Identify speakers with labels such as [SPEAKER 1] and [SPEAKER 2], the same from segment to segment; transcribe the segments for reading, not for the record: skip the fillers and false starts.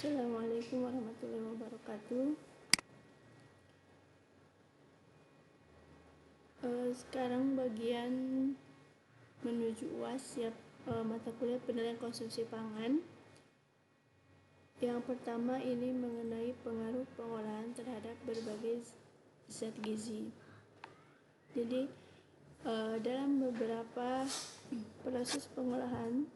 [SPEAKER 1] Assalamualaikum warahmatullahi wabarakatuh. Sekarang bagian menuju UAS siap mata kuliah penilaian konsumsi pangan. Yang pertama ini mengenai pengaruh pengolahan terhadap berbagai zat gizi. Jadi dalam beberapa proses pengolahan,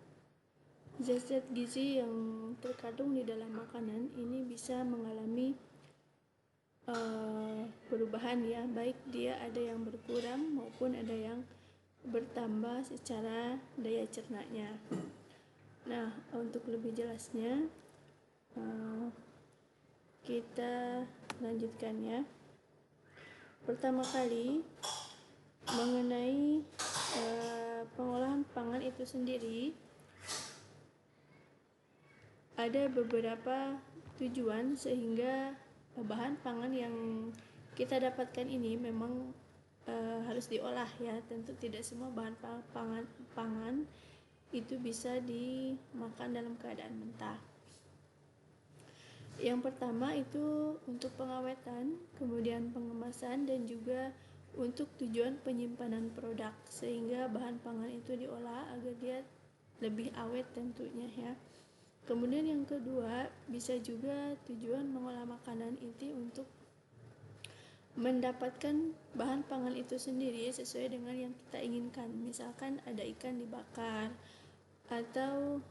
[SPEAKER 1] zat-zat gizi yang terkandung di dalam makanan ini bisa mengalami perubahan ya, baik dia ada yang berkurang maupun ada yang bertambah secara daya cernanya. Nah, untuk lebih jelasnya kita lanjutkan ya. Pertama kali mengenai pengolahan pangan itu sendiri, ada beberapa tujuan sehingga bahan pangan yang kita dapatkan ini memang harus diolah ya. Tentu tidak semua bahan pangan itu bisa dimakan dalam keadaan mentah. Yang pertama itu untuk pengawetan, kemudian pengemasan, dan juga untuk tujuan penyimpanan produk, sehingga bahan pangan itu diolah agar dia lebih awet tentunya ya. Kemudian yang kedua, bisa juga tujuan mengolah makanan itu untuk mendapatkan bahan pangan itu sendiri sesuai dengan yang kita inginkan. Misalkan ada ikan dibakar atau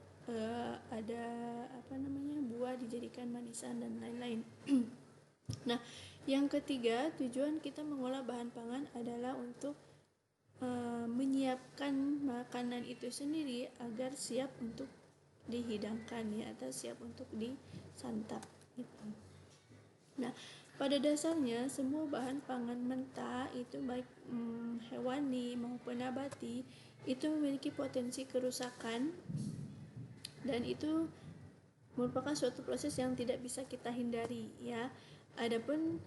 [SPEAKER 1] ada buah dijadikan manisan dan lain-lain. Nah, yang ketiga, tujuan kita mengolah bahan pangan adalah untuk menyiapkan makanan itu sendiri agar siap untuk dihidangkan ya, atau siap untuk disantap gitu. Nah, pada dasarnya semua bahan pangan mentah itu baik hewani maupun nabati itu memiliki potensi kerusakan, dan itu merupakan suatu proses yang tidak bisa kita hindari ya. Adapun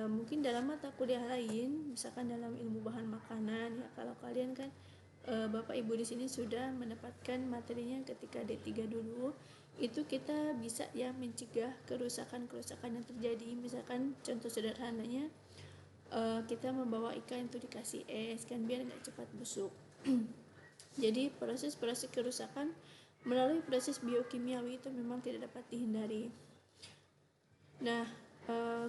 [SPEAKER 1] mungkin dalam mata kuliah lain, misalkan dalam ilmu bahan makanan ya, kalau kalian kan Bapak Ibu di sini sudah mendapatkan materinya ketika D3 dulu, itu kita bisa ya mencegah kerusakan-kerusakan yang terjadi. Misalkan contoh sederhananya, kita membawa ikan itu dikasih es kan biar nggak cepat busuk. Jadi proses-proses kerusakan melalui proses biokimiawi itu memang tidak dapat dihindari. Nah,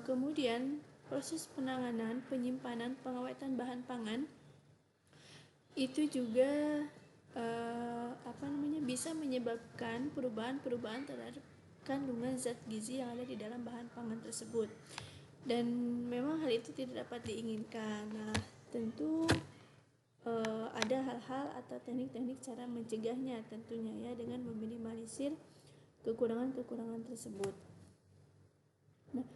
[SPEAKER 1] kemudian proses penanganan, penyimpanan, pengawetan bahan pangan itu juga bisa menyebabkan perubahan-perubahan terhadap kandungan zat gizi yang ada di dalam bahan pangan tersebut, dan memang hal itu tidak dapat diinginkan. Nah, tentu ada hal-hal atau teknik-teknik cara mencegahnya tentunya ya, dengan meminimalisir kekurangan-kekurangan tersebut. Nah,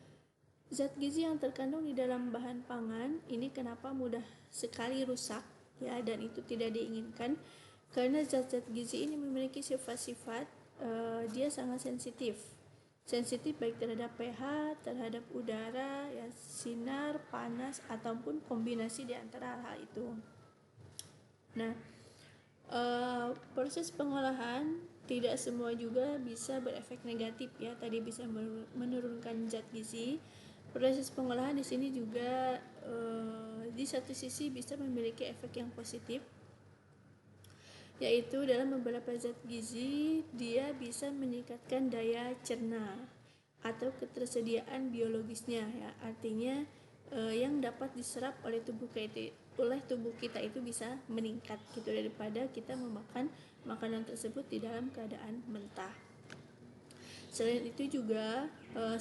[SPEAKER 1] zat gizi yang terkandung di dalam bahan pangan ini kenapa mudah sekali rusak ya, dan itu tidak diinginkan karena zat-zat gizi ini memiliki sifat-sifat dia sangat sensitif baik terhadap pH, terhadap udara ya, sinar, panas, ataupun kombinasi di antara hal itu. Nah, proses pengolahan tidak semua juga bisa berefek negatif ya, tadi bisa menurunkan zat gizi. Proses pengolahan di sini juga di satu sisi bisa memiliki efek yang positif, yaitu dalam beberapa zat gizi dia bisa meningkatkan daya cerna atau ketersediaan biologisnya ya, artinya yang dapat diserap oleh tubuh kita itu bisa meningkat gitu, daripada kita memakan makanan tersebut di dalam keadaan mentah. Selain itu juga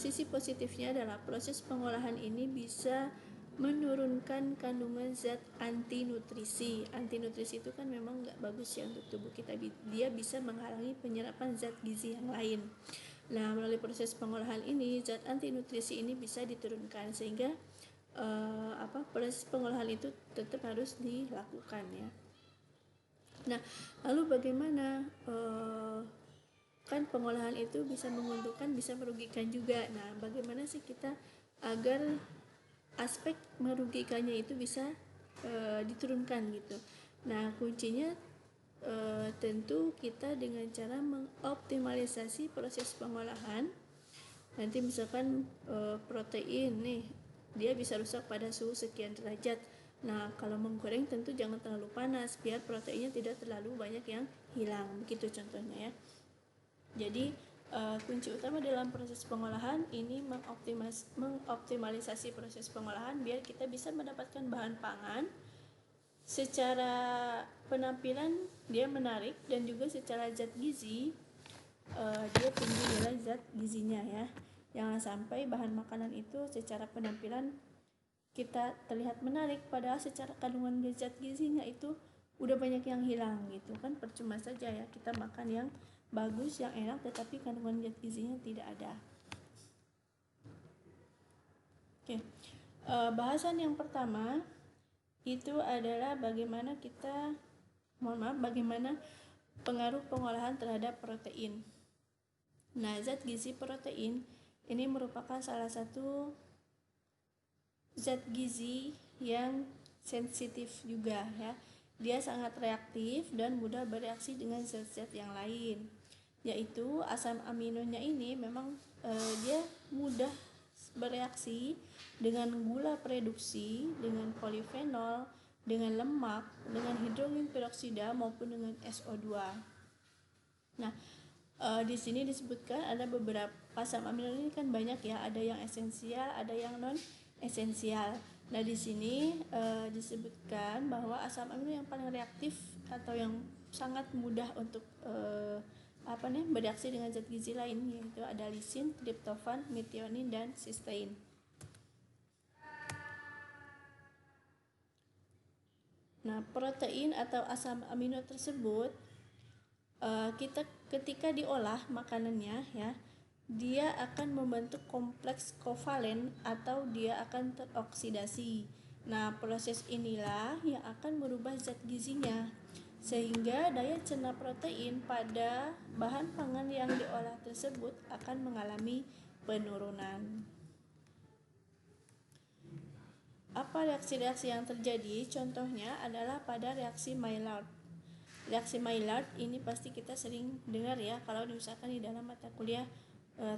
[SPEAKER 1] sisi positifnya adalah proses pengolahan ini bisa menurunkan kandungan zat anti nutrisi. Anti nutrisi itu kan memang nggak bagus ya untuk tubuh kita, dia bisa menghalangi penyerapan zat gizi yang lain. Nah, melalui proses pengolahan ini zat anti nutrisi ini bisa diturunkan, sehingga proses pengolahan itu tetap harus dilakukan ya. Nah, lalu bagaimana kan pengolahan itu bisa menguntungkan, bisa merugikan juga. Nah, bagaimana sih kita agar aspek merugikannya itu bisa diturunkan gitu. Nah, kuncinya tentu kita dengan cara mengoptimalisasi proses pengolahan Nanti misalkan protein nih, dia bisa rusak pada suhu sekian derajat. Nah, kalau menggoreng tentu jangan terlalu panas biar proteinnya tidak terlalu banyak yang hilang. Begitu contohnya ya. Jadi kunci utama dalam proses pengolahan ini mengoptimalisasi proses pengolahan biar kita bisa mendapatkan bahan pangan secara penampilan dia menarik dan juga secara zat gizi dia tinggi nilai zat gizinya ya. Jangan sampai bahan makanan itu secara penampilan kita terlihat menarik padahal secara kandungan zat gizinya itu udah banyak yang hilang gitu kan, percuma saja ya kita makan yang bagus yang enak tetapi kandungan zat gizinya tidak ada. Oke. Bahasan yang pertama itu adalah bagaimana bagaimana pengaruh pengolahan terhadap protein. Nah, zat gizi protein ini merupakan salah satu zat gizi yang sensitif juga ya. Dia sangat reaktif dan mudah bereaksi dengan zat-zat yang lain. Yaitu asam aminonya ini memang dia mudah bereaksi dengan gula reduksi, dengan polifenol, dengan lemak, dengan hidrogen peroksida maupun dengan SO2. Nah, di sini disebutkan ada beberapa asam amino ini kan banyak ya, ada yang esensial, ada yang non esensial. Nah, di sini disebutkan bahwa asam amino yang paling reaktif atau yang sangat mudah untuk bereaksi dengan zat gizi lain yaitu ada lisin, triptofan, methionine dan cysteine. Nah, protein atau asam amino tersebut kita ketika diolah makanannya ya, dia akan membentuk kompleks kovalen atau dia akan teroksidasi. Nah, proses inilah yang akan merubah zat gizinya sehingga daya cerna protein pada bahan pangan yang diolah tersebut akan mengalami penurunan. Apa reaksi-reaksi yang terjadi? Contohnya adalah pada reaksi Maillard. Reaksi Maillard ini pasti kita sering dengar ya kalau misalkan di dalam mata kuliah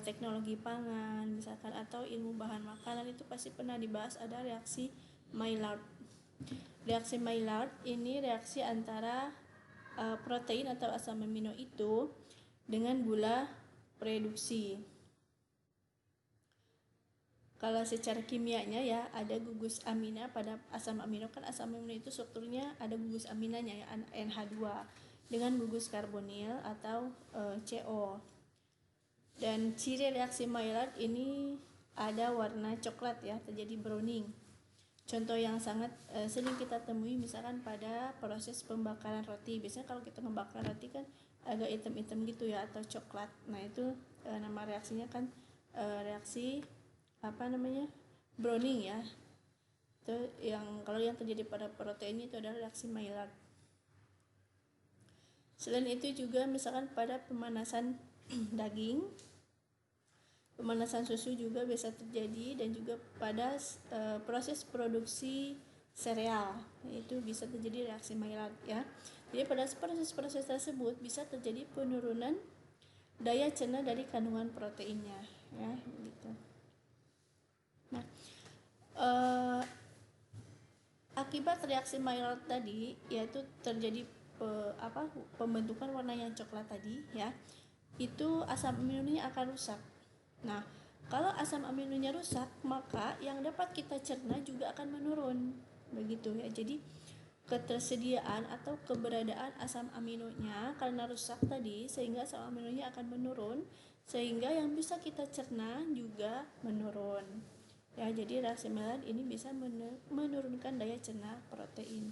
[SPEAKER 1] teknologi pangan misalkan atau ilmu bahan makanan itu pasti pernah dibahas ada reaksi Maillard. Reaksi Maillard ini reaksi antara protein atau asam amino itu dengan gula reduksi. Kalau secara kimianya ya ada gugus amina pada asam amino, kan asam amino itu strukturnya ada gugus aminanya ya, NH2 dengan gugus karbonil atau CO. Dan ciri reaksi Maillard ini ada warna coklat ya, terjadi browning. Contoh yang sangat sering kita temui misalkan pada proses pembakaran roti. Biasanya kalau kita membakar roti kan agak hitam-hitam gitu ya atau coklat. Nah, itu nama reaksinya kan reaksi browning ya. Itu yang kalau yang terjadi pada protein itu adalah reaksi Maillard. Selain itu juga misalkan pada pemanasan daging, pemanasan susu juga bisa terjadi dan juga pada proses produksi sereal itu bisa terjadi reaksi Maillard ya. Jadi pada proses-proses tersebut bisa terjadi penurunan daya cerna dari kandungan proteinnya ya gitu. Nah, akibat reaksi Maillard tadi yaitu terjadi pembentukan warna yang coklat tadi ya, itu asam aminonya akan rusak. Nah, kalau asam aminonya rusak maka yang dapat kita cerna juga akan menurun begitu ya. Jadi ketersediaan atau keberadaan asam aminonya karena rusak tadi sehingga asam aminonya akan menurun sehingga yang bisa kita cerna juga menurun. Ya, jadi reaksi Maillard ini bisa menurunkan daya cerna protein.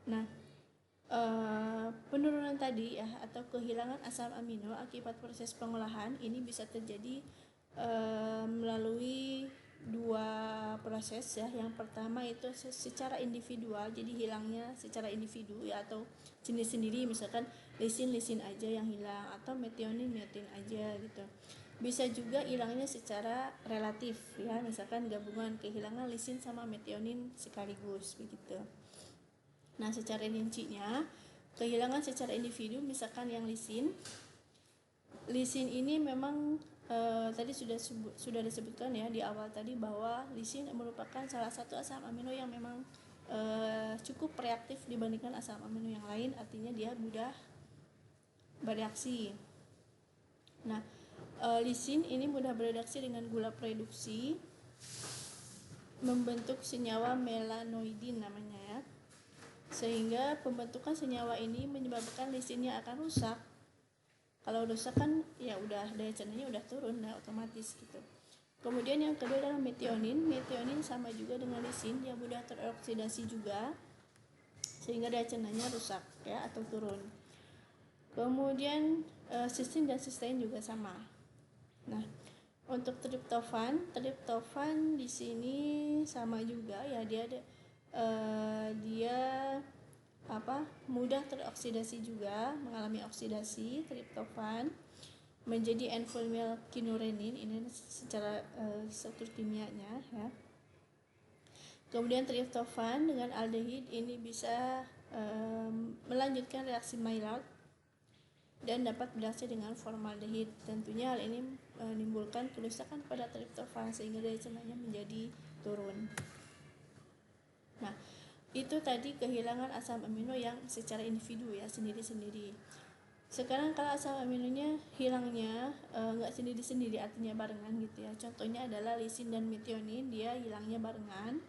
[SPEAKER 1] Nah, penurunan tadi ya atau kehilangan asam amino akibat proses pengolahan ini bisa terjadi melalui dua proses ya. Yang pertama itu secara individual, jadi hilangnya secara individu ya atau jenis sendiri, misalkan lisin aja yang hilang atau methionine aja gitu. Bisa juga hilangnya secara relatif ya, misalkan gabungan kehilangan lisin sama methionine sekaligus begitu. Nah, secara rincinya kehilangan secara individu misalkan yang lisin lisin ini memang tadi sudah disebutkan ya di awal tadi bahwa lisin merupakan salah satu asam amino yang memang cukup reaktif dibandingkan asam amino yang lain, artinya dia mudah bereaksi. Nah, lisin ini mudah bereaksi dengan gula reduksi membentuk senyawa melanoidin namanya ya. Sehingga pembentukan senyawa ini menyebabkan lisinnya akan rusak. Kalau rusak kan ya udah daya cernanya udah turun, nah otomatis gitu. Kemudian yang kedua adalah metionin. Metionin sama juga dengan lisin, dia mudah teroksidasi juga sehingga daya cernanya rusak ya atau turun. Kemudian cysteine dan cysteine juga sama. Nah, untuk triptofan di sini sama juga ya, dia mudah teroksidasi juga, mengalami oksidasi triptofan menjadi N-phenylketonurenin, ini secara struktur kimianya ya. Kemudian triptofan dengan aldehid ini bisa melanjutkan reaksi Maillard dan dapat bereaksi dengan formaldehid. Tentunya hal ini menimbulkan kerusakan pada triptofan sehingga daya cernanya menjadi turun. Nah, itu tadi kehilangan asam amino yang secara individu ya, sendiri-sendiri. Sekarang kalau asam aminonya hilangnya nggak sendiri-sendiri, artinya barengan gitu ya. Contohnya adalah lisin dan metionin, dia hilangnya barengan.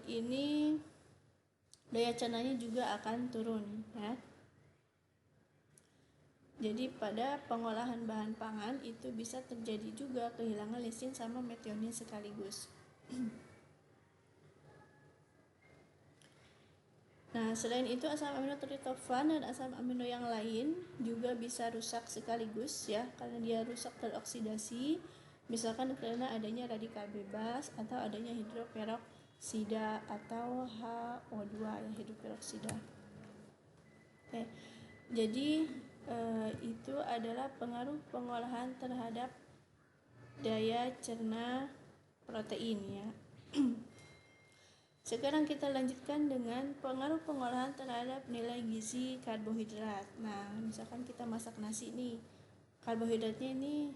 [SPEAKER 1] Ini daya cernanya juga akan turun ya. Jadi pada pengolahan bahan pangan itu bisa terjadi juga kehilangan lisin sama metionin sekaligus. Nah, selain itu asam amino triptofan dan asam amino yang lain juga bisa rusak sekaligus ya, karena dia rusak teroksidasi, misalkan karena adanya radikal bebas atau adanya hidroperoksida atau HO2 ya, hidroperoksida. Oke. Jadi itu adalah pengaruh pengolahan terhadap daya cerna protein ya. Sekarang kita lanjutkan dengan pengaruh pengolahan terhadap nilai gizi karbohidrat. Nah, misalkan kita masak nasi nih, karbohidratnya ini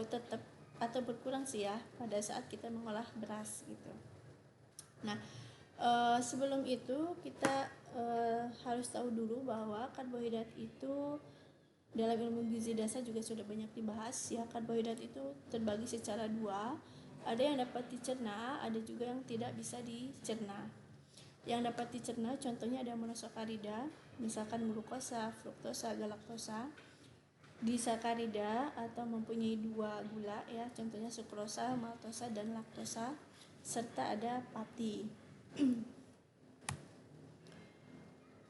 [SPEAKER 1] tetap atau berkurang sih ya pada saat kita mengolah beras gitu. Nah, sebelum itu kita harus tahu dulu bahwa karbohidrat itu dalam ilmu gizi dasar juga sudah banyak dibahas ya. Karbohidrat itu terbagi secara dua. Ada yang dapat dicerna, ada juga yang tidak bisa dicerna. Yang dapat dicerna contohnya ada monosakarida, misalkan glukosa, fruktosa, galaktosa. Disakarida atau mempunyai dua gula ya, contohnya sukrosa, maltosa, dan laktosa, serta ada pati.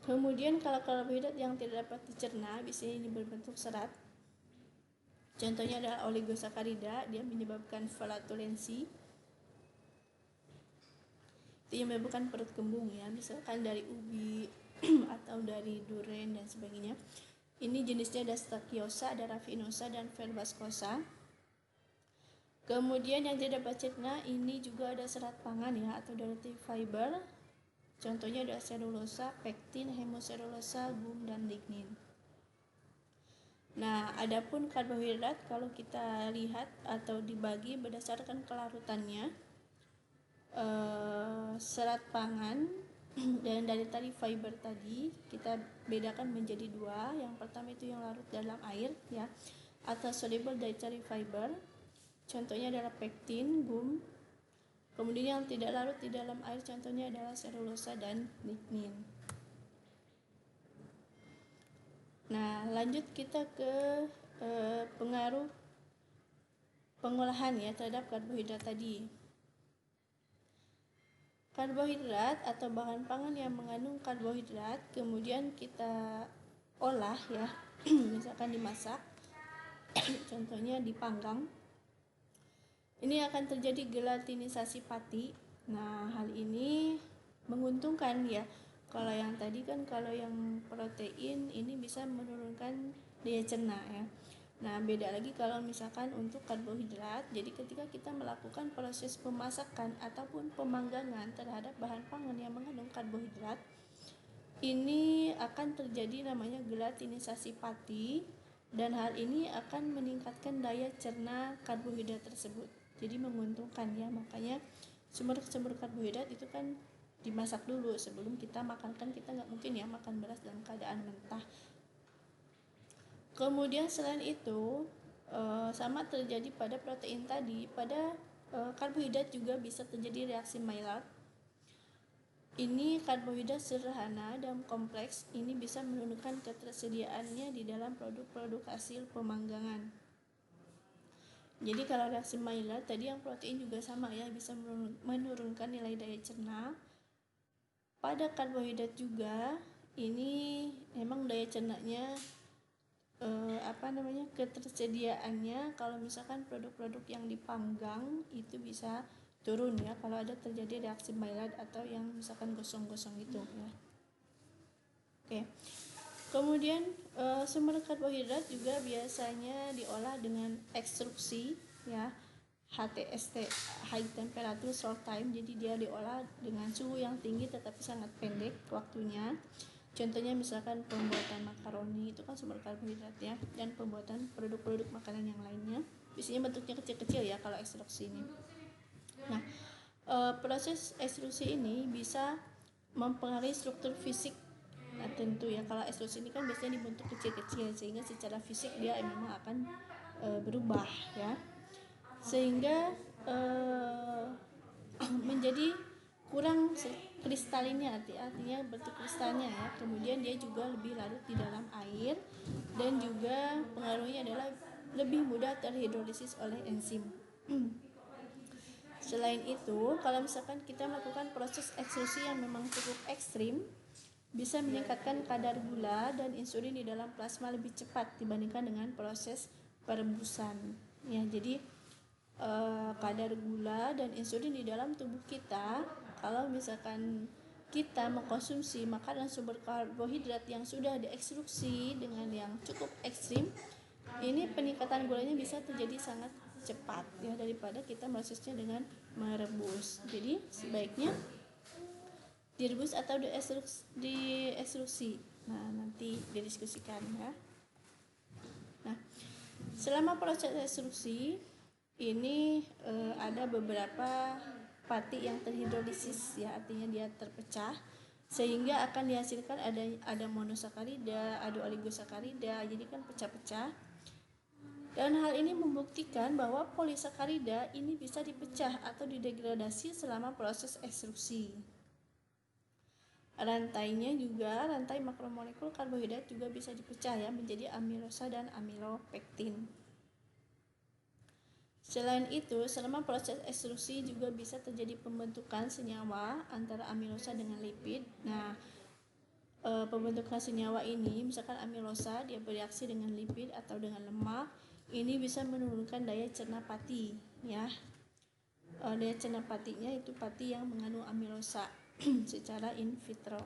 [SPEAKER 1] Kemudian kalau karbohidrat yang tidak dapat dicerna biasanya ini berbentuk serat. Contohnya adalah oligosakarida, dia menyebabkan flatulensi. Itu yang menyebabkan perut kembung ya, misalkan dari ubi atau dari duren dan sebagainya. Ini jenisnya ada stachyosah, ada raffinosa, dan verbascosa. Kemudian yang tidak dapat dicerna ini juga ada serat pangan ya, atau dietary fiber. Contohnya ada selulosa, pektin, hemoselulosa, gum, dan lignin. Nah, adapun karbohidrat kalau kita lihat atau dibagi berdasarkan kelarutannya, serat pangan dan dietary fiber tadi kita bedakan menjadi dua. Yang pertama itu yang larut dalam air ya, atau soluble dietary fiber. Contohnya adalah pektin, gum. Kemudian yang tidak larut di dalam air contohnya adalah selulosa dan lignin. Nah, lanjut kita ke pengaruh pengolahan ya terhadap karbohidrat tadi. Karbohidrat atau bahan pangan yang mengandung karbohidrat kemudian kita olah ya, misalkan dimasak, contohnya dipanggang. Ini akan terjadi gelatinisasi pati. Nah, hal ini menguntungkan ya. Kalau yang tadi kan kalau yang protein ini bisa menurunkan daya cerna ya. Nah, beda lagi kalau misalkan untuk karbohidrat. Jadi ketika kita melakukan proses pemasakan ataupun pemanggangan terhadap bahan pangan yang mengandung karbohidrat, ini akan terjadi namanya gelatinisasi pati dan hal ini akan meningkatkan daya cerna karbohidrat tersebut. Jadi menguntungkan ya, makanya sumber-sumber karbohidrat itu kan dimasak dulu sebelum kita makan, kan kita nggak mungkin ya makan beras dalam keadaan mentah. Kemudian selain itu sama terjadi pada protein tadi, pada karbohidrat juga bisa terjadi reaksi Maillard. Ini karbohidrat sederhana dan kompleks, ini bisa menunjukkan ketersediaannya di dalam produk-produk hasil pemanggangan. Jadi kalau reaksi Maillard tadi yang protein juga sama ya, bisa menurunkan nilai daya cerna. Pada karbohidrat juga ini memang daya cernanya ketersediaannya kalau misalkan produk-produk yang dipanggang itu bisa turun ya kalau ada terjadi reaksi Maillard atau yang misalkan gosong-gosong gitu ya. Oke. Kemudian sumber karbohidrat juga biasanya diolah dengan ekstruksi ya, HTST, high temperature short time. Jadi dia diolah dengan suhu yang tinggi tetapi sangat pendek waktunya. Contohnya misalkan pembuatan makaroni itu kan sumber karbohidrat ya, dan pembuatan produk-produk makanan yang lainnya. Biasanya bentuknya kecil-kecil ya kalau ekstruksi ini. Nah, proses ekstrusi ini bisa mempengaruhi struktur fisik. Nah, tentu ya kalau ekstrusi ini kan biasanya dibentuk kecil-kecil sehingga secara fisik dia memang akan berubah ya. Sehingga menjadi kurang kristalinnya, artinya bentuk kristalnya ya. Kemudian dia juga lebih larut di dalam air dan juga pengaruhnya adalah lebih mudah terhidrolisis oleh enzim. Selain itu, kalau misalkan kita melakukan proses ekstrusi yang memang cukup ekstrim, bisa meningkatkan kadar gula dan insulin di dalam plasma lebih cepat dibandingkan dengan proses perebusan. Ya, jadi kadar gula dan insulin di dalam tubuh kita, kalau misalkan kita mengkonsumsi makanan sumber karbohidrat yang sudah diekstruksi dengan yang cukup ekstrim, ini peningkatan gulanya bisa terjadi sangat cepat ya daripada kita prosesnya dengan merebus. Jadi sebaiknya direbus atau diekstruksi. Nah, nanti didiskusikan ya. Nah, selama proses ekstruksi ini ada beberapa parti yang terhidrolisis ya, artinya dia terpecah sehingga akan dihasilkan ada monosakarida, ada oligosakarida, jadi kan pecah-pecah. Dan hal ini membuktikan bahwa polisakarida ini bisa dipecah atau didegradasi selama proses ekstruksi. Rantainya juga, rantai makromolekul karbohidrat juga bisa dipecah ya menjadi amilosa dan amilopektin. Selain itu, selama proses ekstruksi juga bisa terjadi pembentukan senyawa antara amilosa dengan lipid. Nah, pembentukan senyawa ini, misalkan amilosa, dia bereaksi dengan lipid atau dengan lemak, ini bisa menurunkan daya cerna pati ya. Daya cerna patinya itu pati yang mengandung amilosa secara in vitro.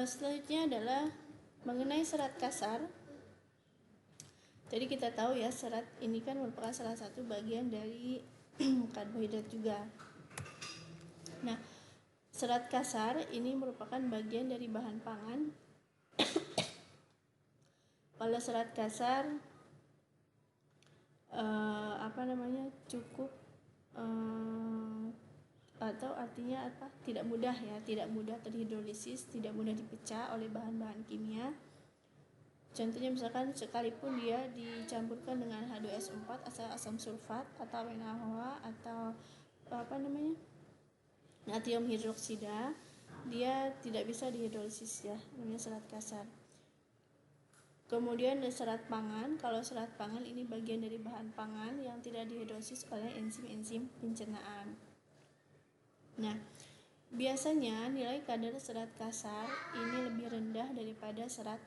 [SPEAKER 1] Selanjutnya adalah mengenai serat kasar. Jadi kita tahu ya, serat ini kan merupakan salah satu bagian dari karbohidrat juga. Nah, serat kasar ini merupakan bagian dari bahan pangan. Kalau serat kasar cukup atau artinya apa? Tidak mudah ya, tidak mudah terhidrolisis, tidak mudah dipecah oleh bahan-bahan kimia. Contohnya misalkan sekalipun dia dicampurkan dengan H2SO4 asal asam sulfat atau NaOH atau natrium hidroksida, dia tidak bisa dihidrolisis ya, namanya serat kasar. Kemudian ada serat pangan. Kalau serat pangan ini bagian dari bahan pangan yang tidak dihidrolisis oleh enzim-enzim pencernaan. Nah, biasanya nilai kadar serat kasar ini lebih rendah daripada serat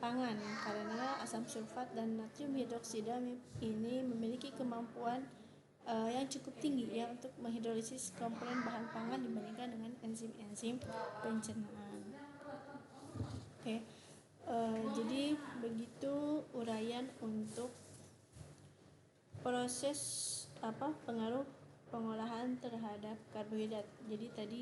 [SPEAKER 1] pangan karena asam sulfat dan natrium hidroksida ini memiliki kemampuan yang cukup tinggi ya untuk menghidrolisis komponen bahan pangan dibandingkan dengan enzim-enzim pencernaan. Oke. Jadi begitu uraian untuk proses pengaruh pengolahan terhadap karbohidrat. Jadi tadi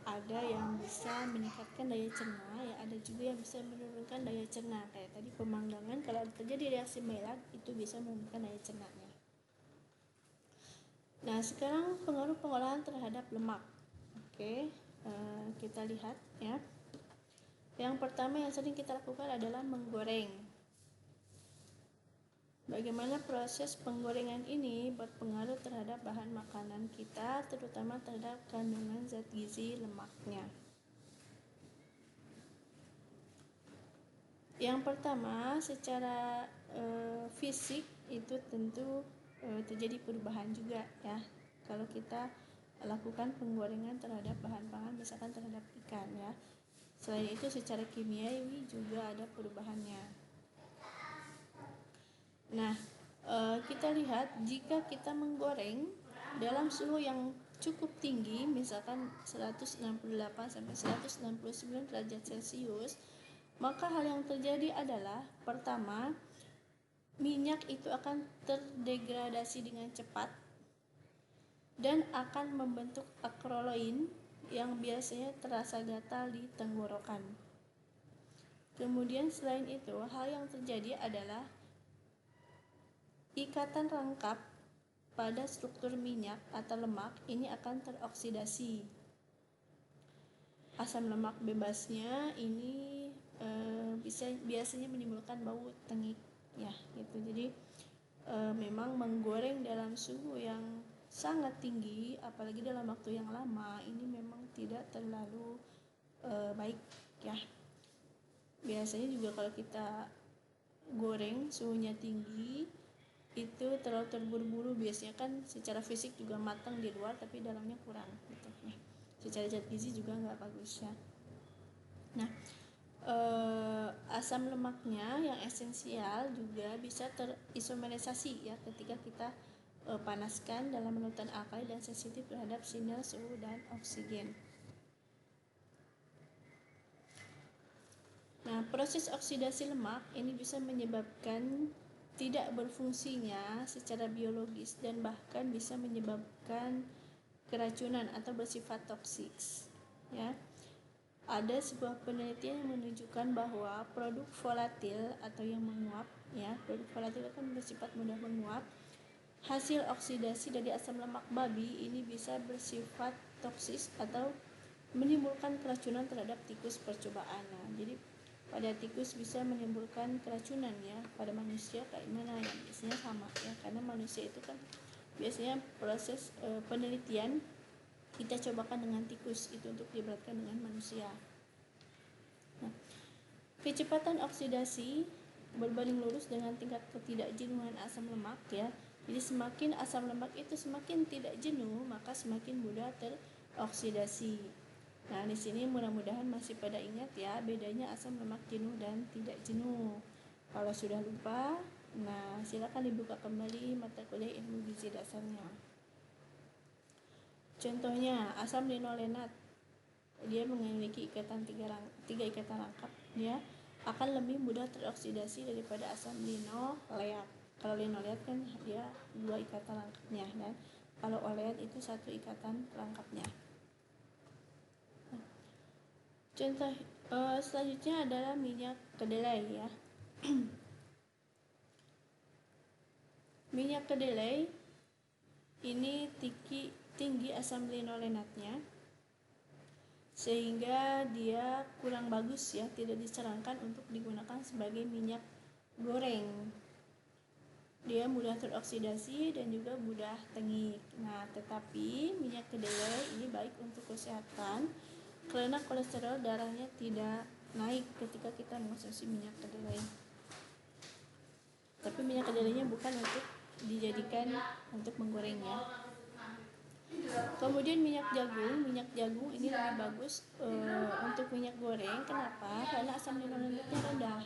[SPEAKER 1] ada yang bisa meningkatkan daya cerna, ya ada juga yang bisa menurunkan daya cerna. Kayak tadi pemanggangan, kalau terjadi reaksi Maillard itu bisa menurunkan daya cernanya. Nah, sekarang pengaruh pengolahan terhadap lemak. Oke, kita lihat ya. Yang pertama yang sering kita lakukan adalah menggoreng. Bagaimana proses penggorengan ini berpengaruh terhadap bahan makanan kita, terutama terhadap kandungan zat gizi lemaknya. Yang pertama, secara fisik itu tentu terjadi perubahan juga ya. Kalau kita lakukan penggorengan terhadap bahan pangan, misalkan terhadap ikan ya. Selain itu, secara kimiawi juga ada perubahannya. Nah, kita lihat jika kita menggoreng dalam suhu yang cukup tinggi, misalkan 168 sampai 169 derajat Celcius, maka hal yang terjadi adalah pertama, minyak itu akan terdegradasi dengan cepat dan akan membentuk akroloin yang biasanya terasa gatal di tenggorokan. Kemudian selain itu, hal yang terjadi adalah ikatan rangkap pada struktur minyak atau lemak ini akan teroksidasi. Asam lemak bebasnya ini biasanya menimbulkan bau tengik ya gitu. Jadi memang menggoreng dalam suhu yang sangat tinggi, apalagi dalam waktu yang lama, ini memang tidak terlalu baik ya. Biasanya juga kalau kita goreng suhunya tinggi, itu terlalu terburu-buru, biasanya kan secara fisik juga matang di luar tapi dalamnya kurang gitu ya. Secara zat gizi juga nggak bagus ya. Nah, asam lemaknya yang esensial juga bisa terisomerisasi ya ketika kita panaskan dalam larutan alkali dan sensitif terhadap sinyal suhu dan oksigen. Nah, proses oksidasi lemak ini bisa menyebabkan tidak berfungsinya secara biologis dan bahkan bisa menyebabkan keracunan atau bersifat toksik ya. Ada sebuah penelitian yang menunjukkan bahwa produk volatil atau yang menguap ya, produk volatil akan bersifat mudah menguap. Hasil oksidasi dari asam lemak babi ini bisa bersifat toksis atau menimbulkan keracunan terhadap tikus percobaan. Nah, jadi pada tikus bisa menimbulkan keracunan ya, pada manusia kayak mana ya, biasanya sama ya, karena manusia itu kan biasanya proses penelitian kita cobakan dengan tikus itu untuk diberatkan dengan manusia. Nah, kecepatan oksidasi berbanding lurus dengan tingkat ketidakjenuhan asam lemak ya. Jadi semakin asam lemak itu semakin tidak jenuh, maka semakin mudah teroksidasi. Nah, di sini mudah-mudahan masih pada ingat ya bedanya asam lemak jenuh dan tidak jenuh. Kalau sudah lupa, nah silakan dibuka kembali mata kuliah ilmu gizi dasarnya. Contohnya asam linolenat, dia memiliki ikatan tiga ikatan rangkap, dia akan lebih mudah teroksidasi daripada asam linoleat. Kalau linoleat kan dia 2 ikatan rangkapnya, dan kalau oleat itu 1 ikatan rangkapnya. Contoh selanjutnya adalah minyak kedelai ya. Minyak kedelai ini tinggi asam linolenatnya, sehingga dia kurang bagus ya, tidak disarankan untuk digunakan sebagai minyak goreng. Dia mudah teroksidasi dan juga mudah tengik. Nah, tetapi minyak kedelai ini baik untuk kesehatan karena kolesterol darahnya tidak naik ketika kita mengonsumsi minyak kedelai. Tapi minyak kedelainya bukan untuk dijadikan untuk menggoreng ya. Kemudian minyak jagung ini lebih bagus untuk minyak goreng. Kenapa? Karena asam linolenatnya rendah,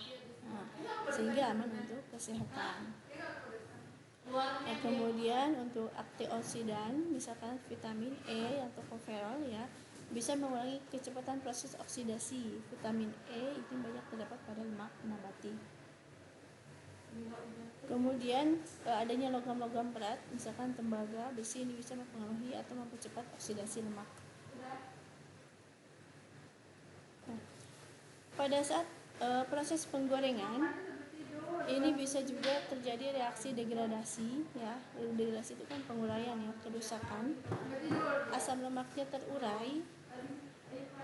[SPEAKER 1] sehingga aman untuk kesehatan. Nah, kemudian untuk antioksidan, misalkan vitamin E atau tocopherol ya, bisa mengurangi kecepatan proses oksidasi. Vitamin E itu banyak terdapat pada lemak nabati. Kemudian adanya logam-logam berat, misalkan tembaga, besi, ini bisa mempengaruhi atau mempercepat oksidasi lemak. pada saat proses penggorengan ini bisa juga terjadi reaksi degradasi ya. Degradasi itu kan penguraian ya, kerusakan. Asam lemaknya terurai.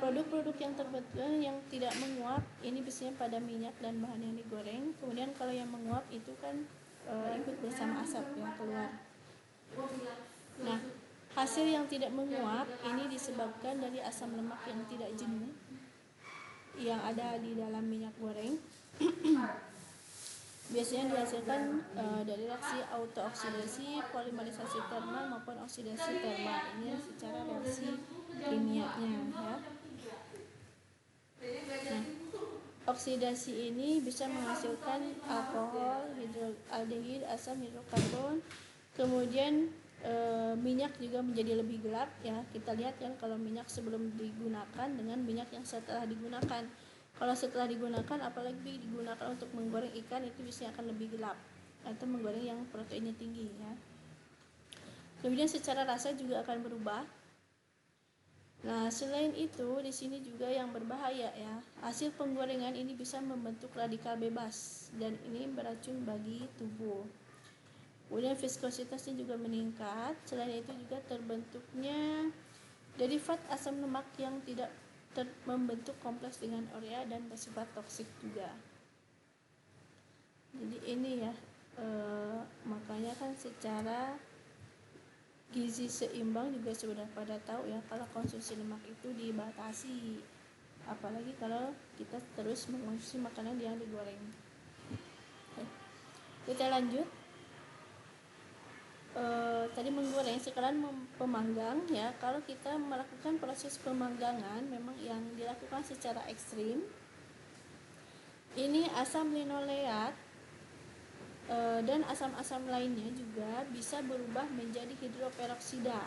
[SPEAKER 1] Produk-produk yang terbentuk yang tidak menguap ini biasanya pada minyak dan bahan yang digoreng. Kemudian kalau yang menguap itu kan ikut bersama asap yang keluar. Nah, hasil yang tidak menguap ini disebabkan dari asam lemak yang tidak jenuh yang ada di dalam minyak goreng. Biasanya dihasilkan dari reaksi autooksidasi, polimerisasi termal maupun oksidasi termal. Ini secara reaksi kimianya ya. Nah, oksidasi ini bisa menghasilkan alkohol, hidroaldehid, asam hidrokarbon. Kemudian minyak juga menjadi lebih gelap ya. Kita lihat kan kalau minyak sebelum digunakan dengan minyak yang setelah digunakan. Kalau setelah digunakan, apalagi digunakan untuk menggoreng ikan, itu biasanya akan lebih gelap atau menggoreng yang proteinnya tinggi ya. Kemudian secara rasa juga akan berubah. Nah, selain itu di sini juga yang berbahaya ya. Hasil penggorengan ini bisa membentuk radikal bebas dan ini beracun bagi tubuh. Kemudian viskositasnya juga meningkat. Selain itu juga terbentuknya derivat asam lemak yang tidak membentuk kompleks dengan urea dan bersifat toksik juga. Jadi ini ya, makanya kan secara gizi seimbang juga sudah pada tahu ya kalau konsumsi lemak itu dibatasi, apalagi kalau kita terus mengonsumsi makanan yang digoreng. Oke. Kita lanjut. Tadi menggoreng, sekarang pemanggang ya. Kalau kita melakukan proses pemanggangan memang yang dilakukan secara ekstrim, ini asam linoleat dan asam-asam lainnya juga bisa berubah menjadi hidroperoksida.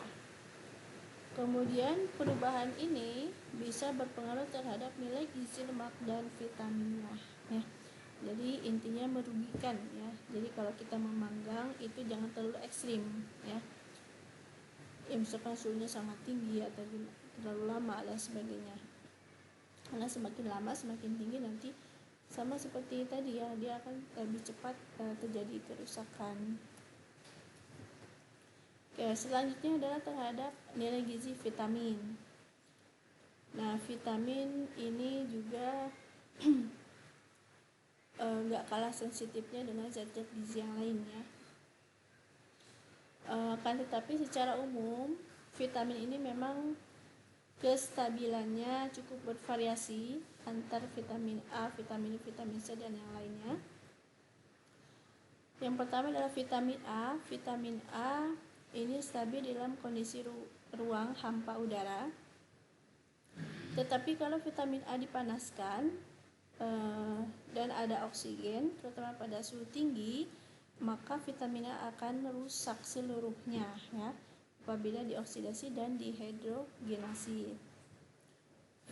[SPEAKER 1] Kemudian perubahan ini bisa berpengaruh terhadap nilai gizi lemak dan vitaminnya ya. Jadi intinya merugikan ya. Jadi kalau kita memanggang itu jangan terlalu ekstrim ya. Misalkan suhunya sangat tinggi atau terlalu lama dan sebagainya. Karena semakin lama semakin tinggi nanti sama seperti tadi ya, dia akan lebih cepat terjadi kerusakan. Oke, selanjutnya adalah terhadap nilai gizi vitamin. Nah, vitamin ini juga nggak kalah sensitifnya dengan zat-zat gizi yang lainnya. Kan tetapi secara umum vitamin ini memang kestabilannya cukup bervariasi antar vitamin A, vitamin C dan yang lainnya. Yang pertama adalah vitamin A. Vitamin A ini stabil dalam kondisi ruang hampa udara. Tetapi kalau vitamin A dipanaskan dan ada oksigen, terutama pada suhu tinggi, maka vitamin A akan rusak seluruhnya ya, apabila dioksidasi dan dihidrogenasi.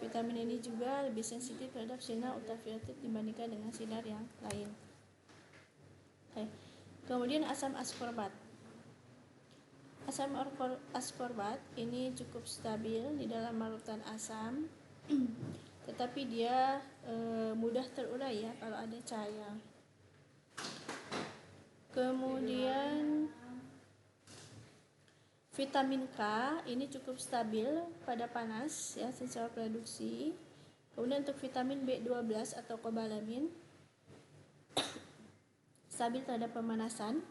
[SPEAKER 1] Vitamin ini juga lebih sensitif terhadap sinar ultraviolet dibandingkan dengan sinar yang lain. Oke. Kemudian asam askorbat. Asam askorbat ini cukup stabil di dalam larutan asam, tetapi dia mudah terurai ya kalau ada cahaya. Kemudian vitamin K ini cukup stabil pada panas ya secara produksi. Kemudian untuk vitamin B12 atau kobalamin stabil terhadap pemanasan.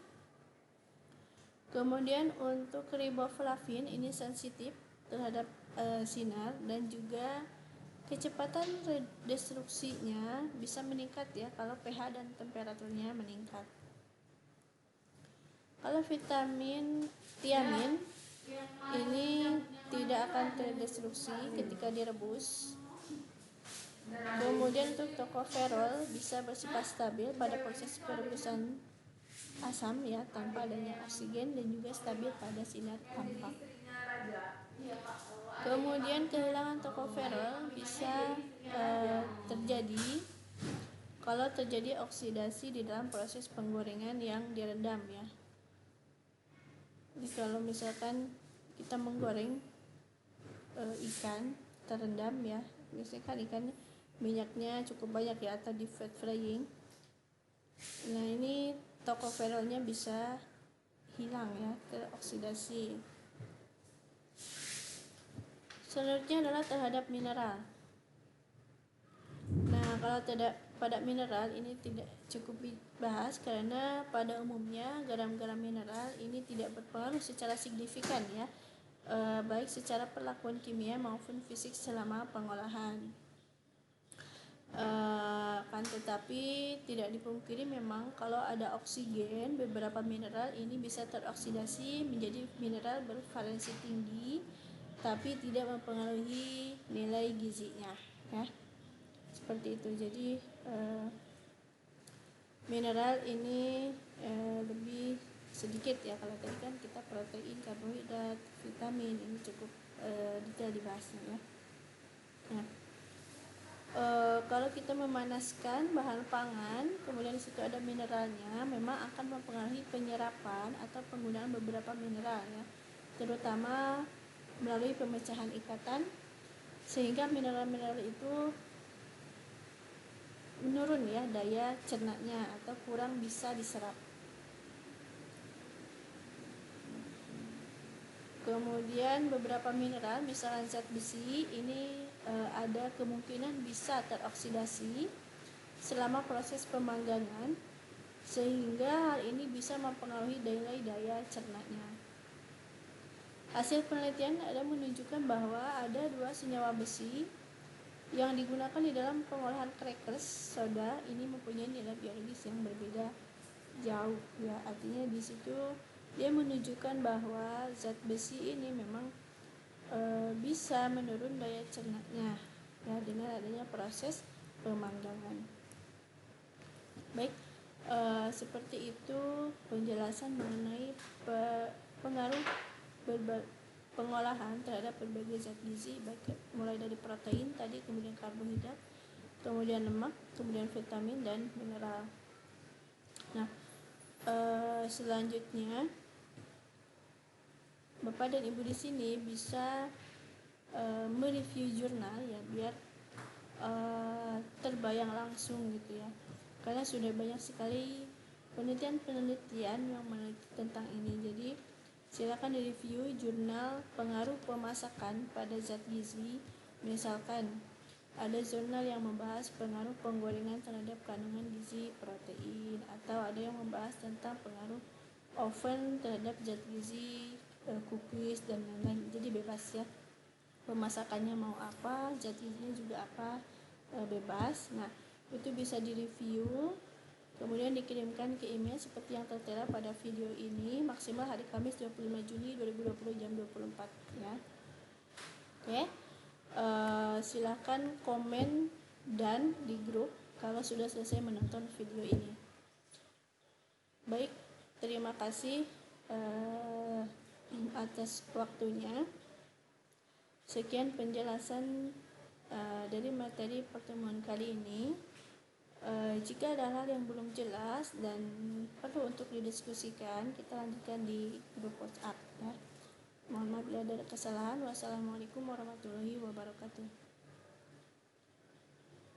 [SPEAKER 1] Kemudian untuk riboflavin ini sensitif terhadap sinar dan juga kecepatan destruksinya bisa meningkat ya kalau pH dan temperaturnya meningkat. Kalau vitamin tiamin ini tidak akan terdestruksi ketika direbus. Kemudian untuk tokoferol bisa bersifat stabil pada proses perebusan asam ya tanpa adanya oksigen dan juga stabil pada sinar tampak. Kemudian kehilangan tokoferol bisa terjadi kalau terjadi oksidasi di dalam proses penggorengan yang direndam ya. Jadi kalau misalkan kita menggoreng ikan terendam ya, biasanya kan ikannya minyaknya cukup banyak ya, atau di fat frying. Nah, ini tocopherolnya bisa hilang ya, teroksidasi. Selanjutnya adalah terhadap mineral. Nah, kalau pada mineral ini tidak cukup dibahas karena pada umumnya garam-garam mineral ini tidak berpengaruh secara signifikan ya, baik secara perlakuan kimia maupun fisik selama pengolahan. Kan tetapi tidak dipungkiri memang kalau ada oksigen, beberapa mineral ini bisa teroksidasi menjadi mineral bervalensi tinggi tapi tidak mempengaruhi nilai gizinya ya, seperti itu. Jadi mineral ini lebih sedikit ya, kalau tadi kan kita protein, karbohidrat, vitamin, ini cukup detail dibahasnya ya. Nah, kalau kita memanaskan bahan pangan kemudian di situ ada mineralnya, memang akan mempengaruhi penyerapan atau penggunaan beberapa mineral ya, terutama melalui pemecahan ikatan, sehingga mineral-mineral itu menurun ya daya cernanya atau kurang bisa diserap. Kemudian beberapa mineral, misalnya zat besi, ini ada kemungkinan bisa teroksidasi selama proses pemanggangan, sehingga hal ini bisa mempengaruhi daya cernanya. Hasil penelitian ada menunjukkan bahwa ada 2 senyawa besi yang digunakan di dalam pengolahan crackers soda ini mempunyai nilai biologis yang berbeda jauh ya, artinya di situ dia menunjukkan bahwa zat besi ini memang bisa menurun daya cernanya ya dengan adanya proses pemanggangan. Baik, seperti itu penjelasan mengenai pengaruh pengolahan terhadap berbagai zat gizi, baik mulai dari protein tadi, kemudian karbohidrat, kemudian lemak, kemudian vitamin dan mineral. Nah, selanjutnya Bapak dan Ibu di sini bisa mereview jurnal ya, biar terbayang langsung gitu ya, karena sudah banyak sekali penelitian yang meneliti tentang ini. Jadi silakan direview jurnal pengaruh pemasakan pada zat gizi. Misalkan ada jurnal yang membahas pengaruh penggorengan terhadap kandungan gizi protein, atau ada yang membahas tentang pengaruh oven terhadap zat gizi, cookies dan lain-lain. Jadi bebas ya, pemasakannya mau apa, zat gizinya juga apa, bebas. Nah, itu bisa direview kemudian dikirimkan ke email seperti yang tertera pada video ini, maksimal hari Kamis 25 Juni 2020 jam 24 ya. Oke, silahkan komen dan di grup kalau sudah selesai menonton video ini. Baik, terima kasih atas waktunya. Sekian penjelasan dari materi pertemuan kali ini. Jika ada hal yang belum jelas dan perlu untuk didiskusikan, kita lanjutkan di grup WhatsApp ya. Mohon maaf bila ada kesalahan. Wassalamualaikum warahmatullahi wabarakatuh.